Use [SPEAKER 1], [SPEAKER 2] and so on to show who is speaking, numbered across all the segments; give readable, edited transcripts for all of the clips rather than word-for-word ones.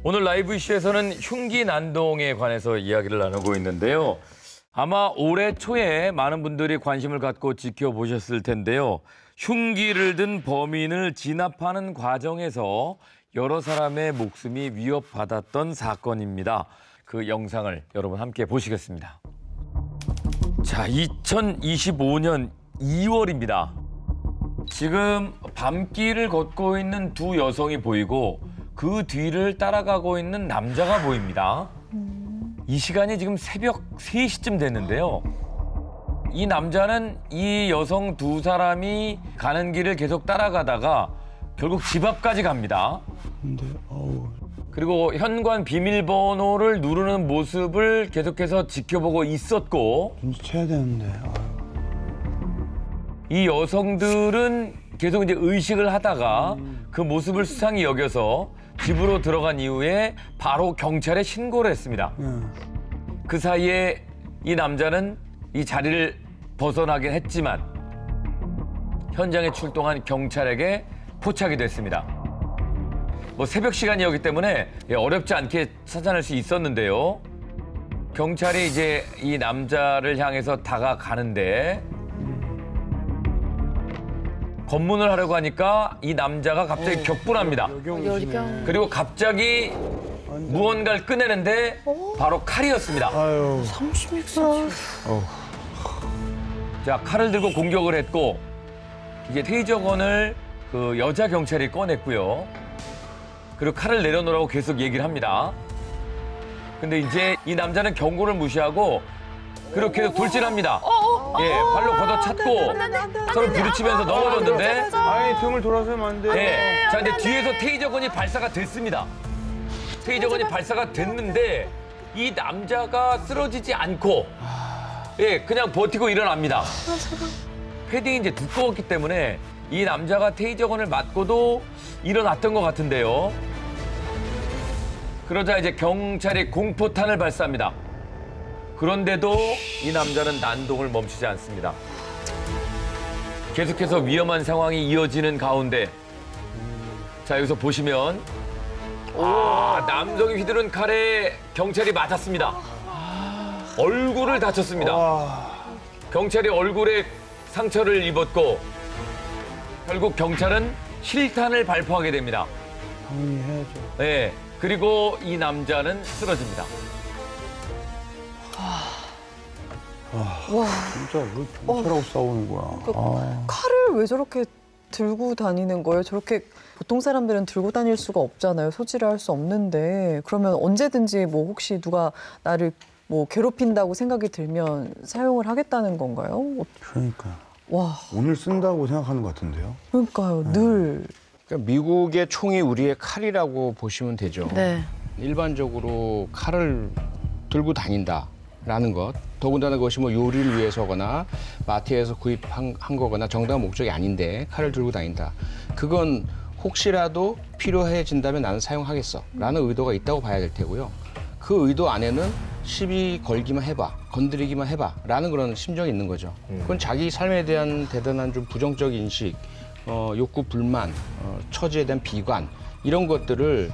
[SPEAKER 1] 오늘 라이브 이슈에서는 흉기 난동에 관해서 이야기를 나누고 있는데요. 아마 올해 초에 많은 분들이 관심을 갖고 지켜보셨을 텐데요. 흉기를 든 범인을 진압하는 과정에서 여러 사람의 목숨이 위협받았던 사건입니다. 그 영상을 여러분 함께 보시겠습니다. 자, 2025년 2월입니다. 지금 밤길을 걷고 있는 두 여성이 보이고 그 뒤를 따라가고 있는 남자가 보입니다. 이 시간이 지금 새벽 3시쯤 됐는데요. 이 남자는 이 여성 두 사람이 가는 길을 계속 따라가다가 결국 집 앞까지 갑니다. 그리고 현관 비밀번호를 누르는 모습을 계속해서 지켜보고 있었고
[SPEAKER 2] 눈치채야 되는데.
[SPEAKER 1] 이 여성들은 계속 이제 의식을 하다가 그 모습을 수상히 여겨서 집으로 들어간 이후에 바로 경찰에 신고를 했습니다. 그 사이에 이 남자는 이 자리를 벗어나긴 했지만 현장에 출동한 경찰에게 포착이 됐습니다. 뭐 새벽 시간이었기 때문에 어렵지 않게 찾아낼 수 있었는데요. 경찰이 이제 이 남자를 향해서 다가가는데 검문을 하려고 하니까 이 남자가 갑자기 격분합니다. 그리고 갑자기 무언가를 꺼내는데 바로 칼이었습니다.
[SPEAKER 3] 36cm.
[SPEAKER 1] 자, 칼을 들고 공격을 했고 이제 테이저건을 그 여자 경찰이 꺼냈고요. 그리고 칼을 내려놓으라고 계속 얘기를 합니다. 근데 이제 이 남자는 경고를 무시하고 그리고 계속 돌진합니다. 예, 발로 걷어찼고 서로 부딪히면서 넘어졌는데.
[SPEAKER 2] 아니, 등을 돌아서면 안 돼.
[SPEAKER 1] 예, 자, 근데 뒤에서 테이저건이 발사가 됐습니다. 테이저건이 발사가 됐는데 이 남자가 쓰러지지 않고 예, 그냥 버티고 일어납니다. 패딩이 이제 두꺼웠기 때문에 이 남자가 테이저건을 맞고도 일어났던 것 같은데요. 그러자 이제 경찰이 공포탄을 발사합니다. 그런데도 이 남자는 난동을 멈추지 않습니다. 계속해서 위험한 상황이 이어지는 가운데 자, 여기서 보시면 남성이 휘두른 칼에 경찰이 맞았습니다. 얼굴을 다쳤습니다. 경찰이 얼굴에 상처를 입었고 결국 경찰은 실탄을 발포하게 됩니다.
[SPEAKER 2] 당연히 해야죠.
[SPEAKER 1] 네, 그리고 이 남자는 쓰러집니다.
[SPEAKER 3] 와.
[SPEAKER 2] 진짜 왜 경찰하고 싸우는 거야.
[SPEAKER 3] 칼을 왜 저렇게 들고 다니는 거예요? 저렇게 보통 사람들은 들고 다닐 수가 없잖아요. 소지를 할 수 없는데. 그러면 언제든지 뭐 혹시 누가 나를 뭐 괴롭힌다고 생각이 들면 사용을 하겠다는 건가요?
[SPEAKER 2] 그러니까요.
[SPEAKER 3] 와.
[SPEAKER 2] 오늘 쓴다고 생각하는 것 같은데요.
[SPEAKER 3] 그러니까요. 늘.
[SPEAKER 4] 그러니까 미국의 총이 우리의 칼이라고 보시면 되죠.
[SPEAKER 3] 네.
[SPEAKER 4] 일반적으로 칼을 들고 다닌다라는 것, 더군다나 그것이 뭐 요리를 위해서거나 마트에서 구입한 거거나 정당한 목적이 아닌데 칼을 들고 다닌다. 그건 혹시라도 필요해진다면 나는 사용하겠어라는 의도가 있다고 봐야 될 테고요. 그 의도 안에는 시비 걸기만 해봐, 건드리기만 해봐라는 그런 심정이 있는 거죠. 그건 자기 삶에 대한 대단한 좀 부정적 인식, 욕구 불만, 처지에 대한 비관 이런 것들을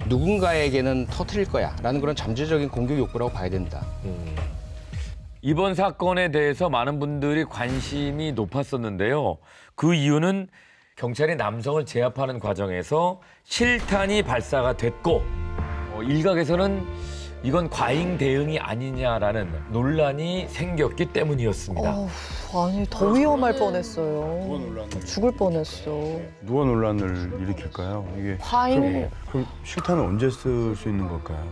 [SPEAKER 4] 누군가에게는 터뜨릴 거야라는 그런 잠재적인 공격 욕구라고 봐야 된다.
[SPEAKER 1] 이번 사건에 대해서 많은 분들이 관심이 높았었는데요. 그 이유는 경찰이 남성을 제압하는 과정에서 실탄이 발사가 됐고 일각에서는 이건 과잉 대응이 아니냐라는 논란이 생겼기 때문이었습니다.
[SPEAKER 3] 아니, 더 위험할 뻔했어요. 죽을 뻔했어.
[SPEAKER 2] 누가 논란을 일으킬까요? 이게
[SPEAKER 3] 과잉.
[SPEAKER 2] 그럼 실탄은 언제 쓸 수 있는 걸까요?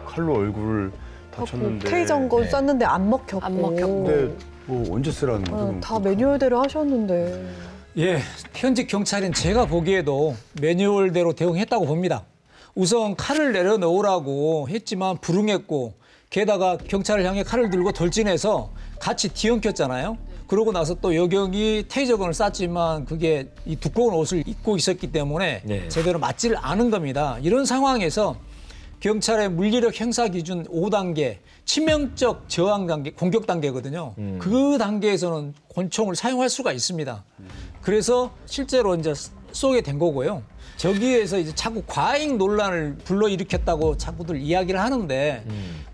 [SPEAKER 2] 칼로 얼굴을 다쳤는데.
[SPEAKER 3] 테이저건 쐈는데 안 먹혔고.
[SPEAKER 2] 근데 뭐 언제 쓰라는 거죠?
[SPEAKER 3] 다 매뉴얼대로 하셨는데.
[SPEAKER 5] 예, 현직 경찰인 제가 보기에도 매뉴얼대로 대응했다고 봅니다. 우선 칼을 내려놓으라고 했지만 불응했고 게다가 경찰을 향해 칼을 들고 돌진해서 같이 뒤엉켰잖아요. 그러고 나서 또 여경이 테이저건을 쐈지만 그게 이 두꺼운 옷을 입고 있었기 때문에 제대로 맞지를 않은 겁니다. 이런 상황에서 경찰의 물리력 행사 기준 5단계, 치명적 저항 단계, 공격 단계거든요. 그 단계에서는 권총을 사용할 수가 있습니다. 그래서 실제로 이제 쏘게 된 거고요. 저기에서 이제 자꾸 과잉 논란을 불러일으켰다고 자꾸들 이야기를 하는데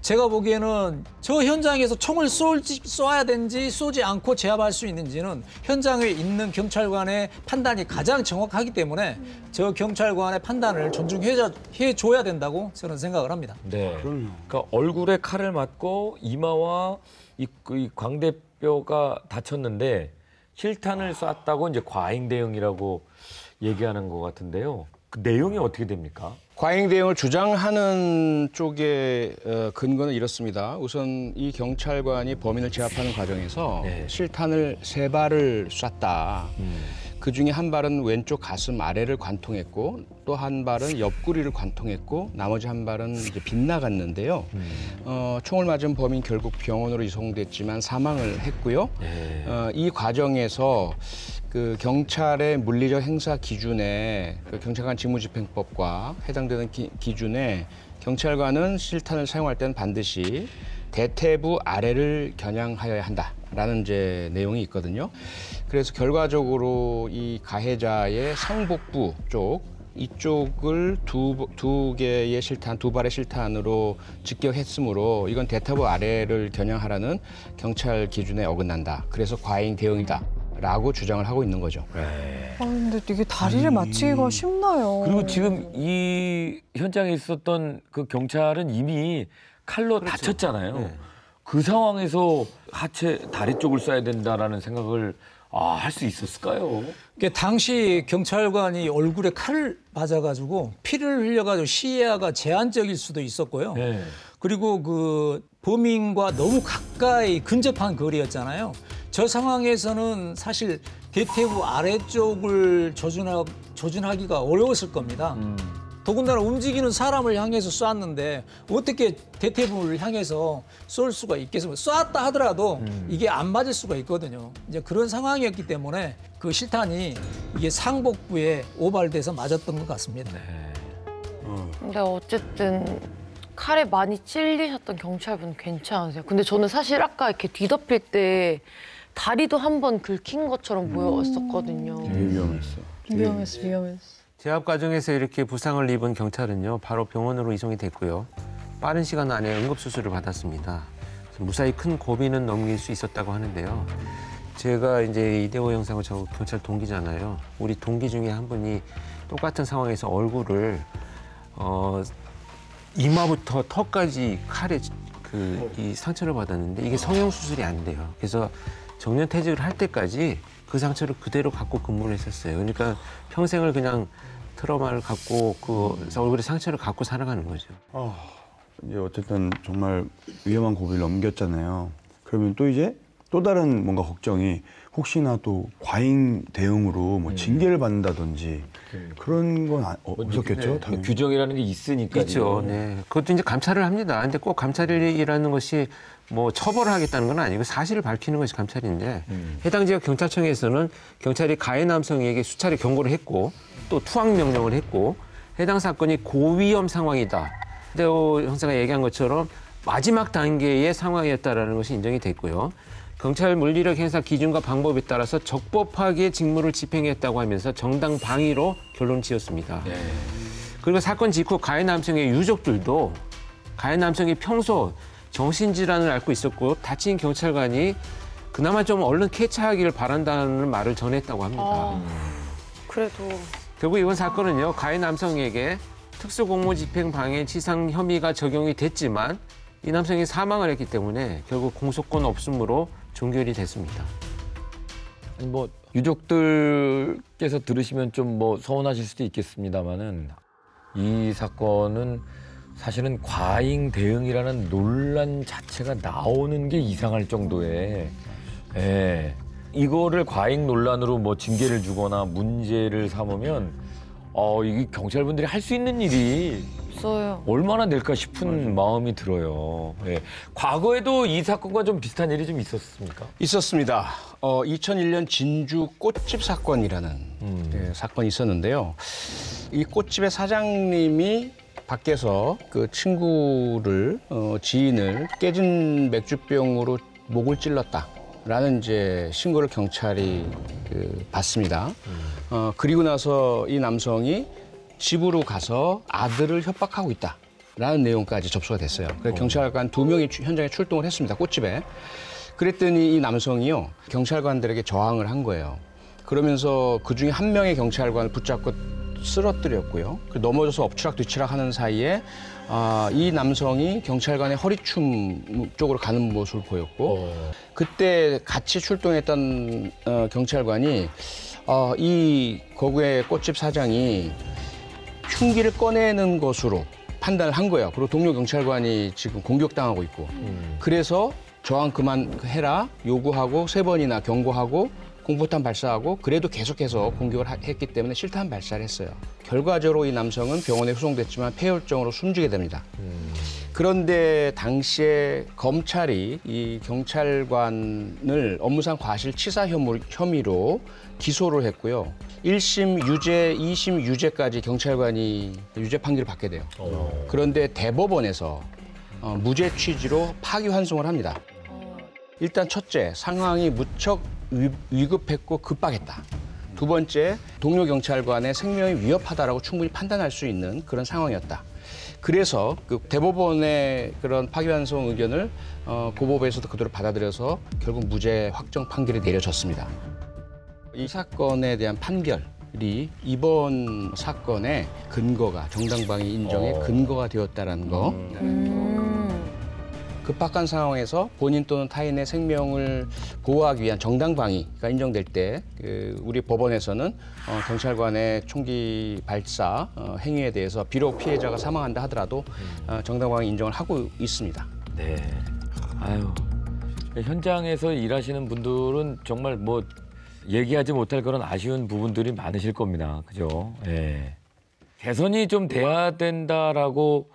[SPEAKER 5] 제가 보기에는 저 현장에서 총을 쏘아야 되는지 쏘지 않고 제압할 수 있는지는 현장에 있는 경찰관의 판단이 가장 정확하기 때문에 저 경찰관의 판단을 존중해줘야 된다고 저는 생각을 합니다.
[SPEAKER 1] 네. 그러니까 얼굴에 칼을 맞고 이마와 이 광대뼈가 다쳤는데 실탄을 쐈다고 이제 과잉 대응이라고 얘기하는 것 같은데요. 그 내용이 어떻게 됩니까?
[SPEAKER 4] 과잉 대응을 주장하는 쪽의 근거는 이렇습니다. 우선 이 경찰관이 범인을 제압하는 과정에서
[SPEAKER 1] 네.
[SPEAKER 4] 실탄을 3발을 쐈다. 그 중에 한 발은 왼쪽 가슴 아래를 관통했고 또 한 발은 옆구리를 관통했고 나머지 한 발은 이제 빗나갔는데요. 총을 맞은 범인 결국 병원으로 이송됐지만 사망을 했고요.
[SPEAKER 1] 네.
[SPEAKER 4] 이 과정에서 그 경찰의 물리적 행사 기준에 그 경찰관 직무집행법과 해당되는 기준에 경찰관은 실탄을 사용할 때는 반드시 대퇴부 아래를 겨냥하여야 한다라는 이제 내용이 있거든요. 그래서 결과적으로 이 가해자의 상복부 쪽 이쪽을 두 개의 실탄, 2발의 실탄으로 직격했으므로 이건 대퇴부 아래를 겨냥하라는 경찰 기준에 어긋난다. 그래서 과잉 대응이다라고 주장을 하고 있는 거죠.
[SPEAKER 3] 아, 근데 이게 다리를 맞추기가 쉽나요?
[SPEAKER 1] 그리고 지금 이 현장에 있었던 그 경찰은 이미 칼로 다쳤잖아요. 그 상황에서 하체, 다리 쪽을 쏴야 된다라는 생각을 할 수 있었을까요?
[SPEAKER 5] 당시 경찰관이 얼굴에 칼을 맞아가지고 피를 흘려가지고 시야가 제한적일 수도 있었고요.
[SPEAKER 1] 네.
[SPEAKER 5] 그리고 그 범인과 너무 가까이 근접한 거리였잖아요. 저 상황에서는 사실 대퇴부 아래쪽을 조준하기가 어려웠을 겁니다. 더군다나 움직이는 사람을 향해서 쐈는데 어떻게 대퇴부를 향해서 쏠 수가 있겠습니까? 쐈다 하더라도 이게 안 맞을 수가 있거든요. 이제 그런 상황이었기 때문에 그 실탄이 이게 상복부에 오발돼서 맞았던 것 같습니다.
[SPEAKER 6] 근데 어쨌든 칼에 많이 찔리셨던 경찰분 괜찮으세요? 근데 저는 사실 아까 이렇게 뒤덮일 때 다리도 한 번 긁힌 것처럼 보였었거든요.
[SPEAKER 3] 위험했어.
[SPEAKER 7] 제압 과정에서 이렇게 부상을 입은 경찰은요, 바로 병원으로 이송이 됐고요. 빠른 시간 안에 응급수술을 받았습니다. 무사히 큰 고비는 넘길 수 있었다고 하는데요. 제가 이제 이대호 형사고 저 경찰 동기잖아요. 우리 동기 중에 한 분이 똑같은 상황에서 얼굴을 이마부터 턱까지 칼에 이 상처를 받았는데 이게 성형수술이 안 돼요. 그래서 정년퇴직을 할 때까지 그 상처를 그대로 갖고 근무를 했었어요. 그러니까 평생을 그냥 트라우마를 갖고 얼굴에 상처를 갖고 살아가는 거죠.
[SPEAKER 2] 이제 어쨌든 정말 위험한 고비를 넘겼잖아요. 그러면 또 이제 또 다른 뭔가 걱정이 혹시나 또 과잉 대응으로 뭐 징계를 받는다든지 그런 건 없었겠죠? 당연히.
[SPEAKER 1] 규정이라는 게 있으니까.
[SPEAKER 7] 있죠. 네. 그것도 이제 감찰을 합니다. 근데 꼭 감찰이라는 것이 뭐 처벌을 하겠다는 건 아니고 사실을 밝히는 것이 감찰인데 해당 지역 경찰청에서는 경찰이 가해 남성에게 수차례 경고를 했고 또 투항 명령을 했고 해당 사건이 고위험 상황이다. 이대호 형사가 얘기한 것처럼 마지막 단계의 상황이었다라는 것이 인정이 됐고요. 경찰 물리력 행사 기준과 방법에 따라서 적법하게 직무를 집행했다고 하면서 정당 방위로 결론 지었습니다. 그리고 사건 직후 가해 남성의 유족들도 가해 남성이 평소 정신질환을 앓고 있었고 다친 경찰관이 그나마 좀 얼른 쾌차하기를 바란다는 말을 전했다고 합니다.
[SPEAKER 6] 그래도
[SPEAKER 7] 결국 이번 사건은요, 가해 남성에게 특수공무집행방해 치상 혐의가 적용이 됐지만 이 남성이 사망을 했기 때문에 결국 공소권 없음으로 종결이 됐습니다.
[SPEAKER 1] 아니, 뭐 유족들께서 들으시면 좀 뭐 서운하실 수도 있겠습니다만은 이 사건은 사실은 과잉 대응이라는 논란 자체가 나오는 게 이상할 정도의 이거를 과잉 논란으로 뭐 징계를 주거나 문제를 삼으면 이 경찰분들이 할 수 있는 일이
[SPEAKER 6] 없어요.
[SPEAKER 1] 얼마나 될까 싶은 마음이 들어요. 과거에도 이 사건과 좀 비슷한 일이 좀 있었습니까?
[SPEAKER 4] 있었습니다. 2001년 진주 꽃집 사건이라는 사건이 있었는데요. 이 꽃집의 사장님이 밖에서 그 친구를 지인을 깨진 맥주병으로 목을 찔렀다라는 이제 신고를 경찰이 받습니다. 그리고 나서 이 남성이 집으로 가서 아들을 협박하고 있다라는 내용까지 접수가 됐어요. 그래서 경찰관 2명이 현장에 출동을 했습니다. 꽃집에. 그랬더니 이 남성이요, 경찰관들에게 저항을 한 거예요. 그러면서 그중에 한 명의 경찰관을 붙잡고 쓰러뜨렸고요. 넘어져서 엎치락뒤치락 하는 사이에 이 남성이 경찰관의 허리춤 쪽으로 가는 모습을 보였고 그때 같이 출동했던 경찰관이 이 거구의 꽃집 사장이 흉기를 꺼내는 것으로 판단을 한 거예요. 그리고 동료 경찰관이 지금 공격당하고 있고 그래서 저항 그만해라 요구하고 3번이나 경고하고 공포탄 발사하고 그래도 계속해서 공격을 했기 때문에 실탄 발사를 했어요. 결과적으로 이 남성은 병원에 후송됐지만 폐혈증으로 숨지게 됩니다. 그런데 당시에 검찰이 이 경찰관을 업무상 과실치사 혐의로 기소를 했고요. 1심 유죄, 2심 유죄까지 경찰관이 유죄 판결을 받게 돼요. 그런데 대법원에서 무죄 취지로 파기환송을 합니다. 일단 첫째, 상황이 무척 위급했고 급박했다. 2번째, 동료 경찰관의 생명이 위협하다라고 충분히 판단할 수 있는 그런 상황이었다. 그래서 그 대법원의 그런 파기환송 의견을 고법에서도 그대로 받아들여서 결국 무죄 확정 판결이 내려졌습니다. 이 사건에 대한 판결이 이번 사건의 근거가 정당방위 인정의 근거가 되었다는 거. 급박한 상황에서 본인 또는 타인의 생명을 보호하기 위한 정당방위가 인정될 때 우리 법원에서는 경찰관의 총기 발사 행위에 대해서 비록 피해자가 사망한다 하더라도 정당방위 인정을 하고 있습니다.
[SPEAKER 1] 네. 아유, 현장에서 일하시는 분들은 정말 뭐 얘기하지 못할 그런 아쉬운 부분들이 많으실 겁니다. 그죠? 예. 개선이 좀 돼야 된다라고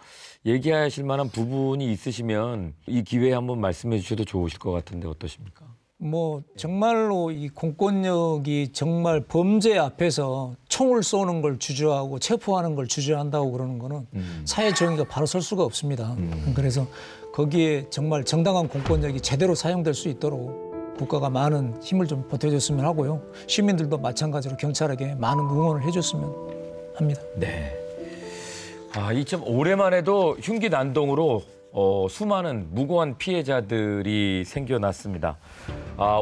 [SPEAKER 1] 얘기하실 만한 부분이 있으시면 이 기회에 한번 말씀해 주셔도 좋으실 것 같은데 어떠십니까?
[SPEAKER 5] 뭐 정말로 이 공권력이 정말 범죄 앞에서 총을 쏘는 걸 주저하고 체포하는 걸 주저한다고 그러는 거는 사회 정의가 바로 설 수가 없습니다. 그래서 거기에 정말 정당한 공권력이 제대로 사용될 수 있도록 국가가 많은 힘을 좀 보태줬으면 하고요. 시민들도 마찬가지로 경찰에게 많은 응원을 해줬으면 합니다.
[SPEAKER 1] 네. 이 참 올해만 해도 흉기 난동으로 수많은 무고한 피해자들이 생겨났습니다.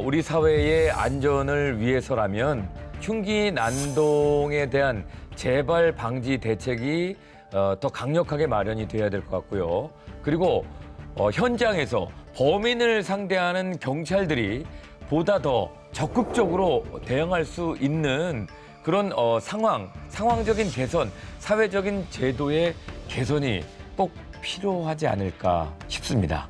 [SPEAKER 1] 우리 사회의 안전을 위해서라면 흉기 난동에 대한 재발 방지 대책이 더 강력하게 마련이 돼야 될 것 같고요. 그리고 현장에서 범인을 상대하는 경찰들이 보다 더 적극적으로 대응할 수 있는 그런 상황적인 개선, 사회적인 제도의 개선이 꼭 필요하지 않을까 싶습니다.